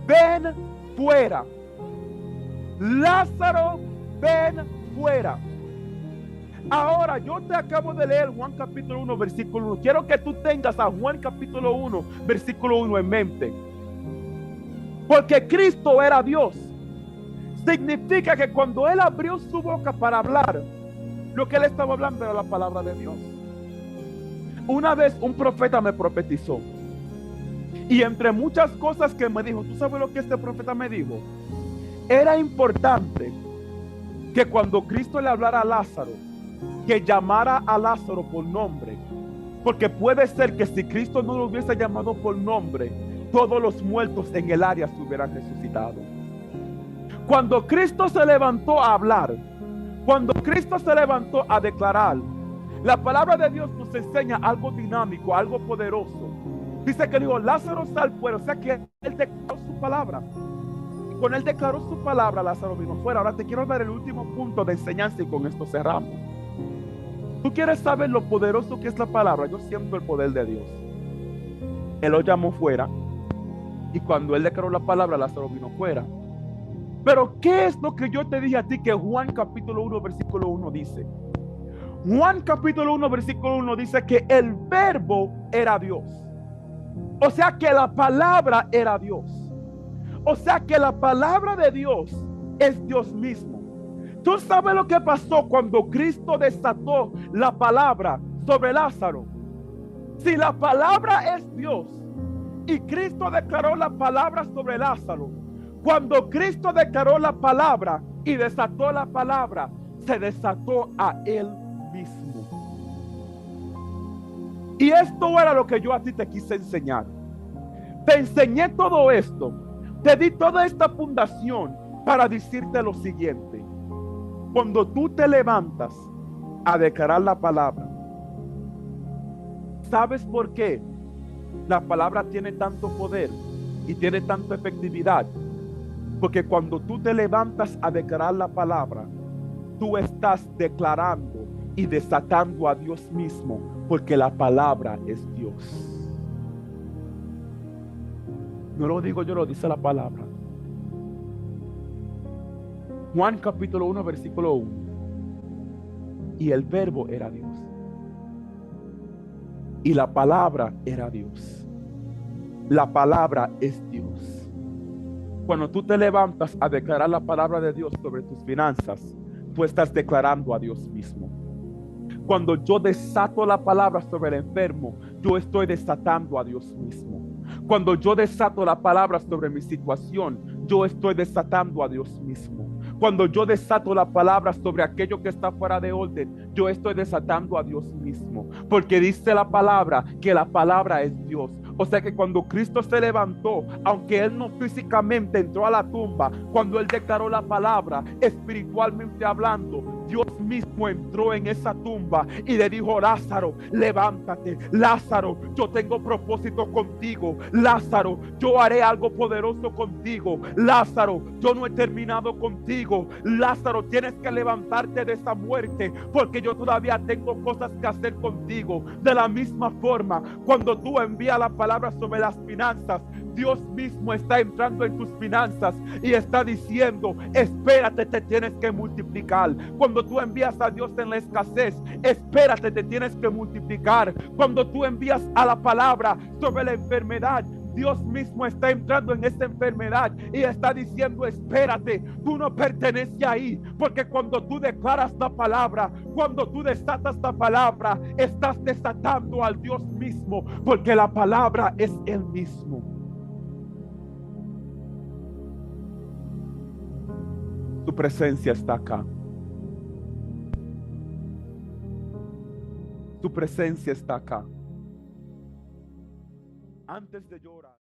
ven fuera. Lázaro, ven fuera. Ahora yo te acabo de leer Juan capítulo 1 versículo 1. Quiero que tú tengas a Juan capítulo 1 versículo 1 en mente. Porque Cristo era Dios. Significa que cuando Él abrió su boca para hablar, lo que Él estaba hablando era la palabra de Dios. Una vez un profeta me profetizó. Y entre muchas cosas que me dijo, ¿tú sabes lo que este profeta me dijo? Era importante que cuando Cristo le hablara a Lázaro, que llamara a Lázaro por nombre, porque puede ser que si Cristo no lo hubiese llamado por nombre, todos los muertos en el área se hubieran resucitado. Cuando Cristo se levantó a hablar, cuando Cristo se levantó a declarar, la palabra de Dios nos enseña algo dinámico, algo poderoso. Dice que dijo, Lázaro, sal fuera. O sea que Él declaró su palabra. Cuando Él declaró su palabra, Lázaro vino fuera. Ahora te quiero dar el último punto de enseñanza y con esto cerramos. ¿Tú quieres saber lo poderoso que es la palabra? Yo siento el poder de Dios. Él lo llamó fuera. Y cuando Él declaró la palabra, Lázaro vino fuera. Pero ¿qué es lo que yo te dije a ti que Juan capítulo 1 versículo 1 dice? Juan capítulo 1 versículo 1 dice que el verbo era Dios. O sea que la palabra era Dios. O sea que la palabra de Dios es Dios mismo. ¿Tú sabes lo que pasó cuando Cristo desató la palabra sobre Lázaro? Si la palabra es Dios y Cristo declaró la palabra sobre Lázaro, cuando Cristo declaró la palabra y desató la palabra, se desató a él mismo. Y esto era lo que yo a ti te quise enseñar. Te enseñé todo esto, te di toda esta fundación para decirte lo siguiente. Cuando tú te levantas a declarar la palabra, ¿sabes por qué la palabra tiene tanto poder y tiene tanta efectividad? Porque cuando tú te levantas a declarar la palabra, tú estás declarando y desatando a Dios mismo, porque la palabra es Dios. No lo digo yo, lo dice la palabra. Juan capítulo 1 versículo 1. Y el verbo era Dios. Y la palabra era Dios. La palabra es Dios. Cuando tú te levantas a declarar la palabra de Dios sobre tus finanzas, tú estás declarando a Dios mismo. Cuando yo desato la palabra sobre el enfermo, yo estoy desatando a Dios mismo. Cuando yo desato la palabra sobre mi situación, yo estoy desatando a Dios mismo. Cuando yo desato la palabra sobre aquello que está fuera de orden, yo estoy desatando a Dios mismo. Porque dice la palabra que la palabra es Dios. O sea que cuando Cristo se levantó, aunque Él no físicamente entró a la tumba, cuando Él declaró la palabra, espiritualmente hablando, Dios mismo entró en esa tumba y le dijo: Lázaro, levántate. Lázaro, yo tengo propósito contigo. Lázaro, yo haré algo poderoso contigo. Lázaro, yo no he terminado contigo. Lázaro, tienes que levantarte de esa muerte, porque yo todavía tengo cosas que hacer contigo. De la misma forma, cuando tú envías la palabra sobre las finanzas, Dios mismo está entrando en tus finanzas y está diciendo: espérate, te tienes que multiplicar. Cuando tú envías a Dios en la escasez, espérate, te tienes que multiplicar. Cuando tú envías a la palabra sobre la enfermedad, Dios mismo está entrando en esta enfermedad y está diciendo: espérate, tú no perteneces ahí, porque cuando tú declaras la palabra, cuando tú desatas la palabra, estás desatando al Dios mismo, porque la palabra es Él mismo. Tu presencia está acá. Tu presencia está acá. Antes de llorar.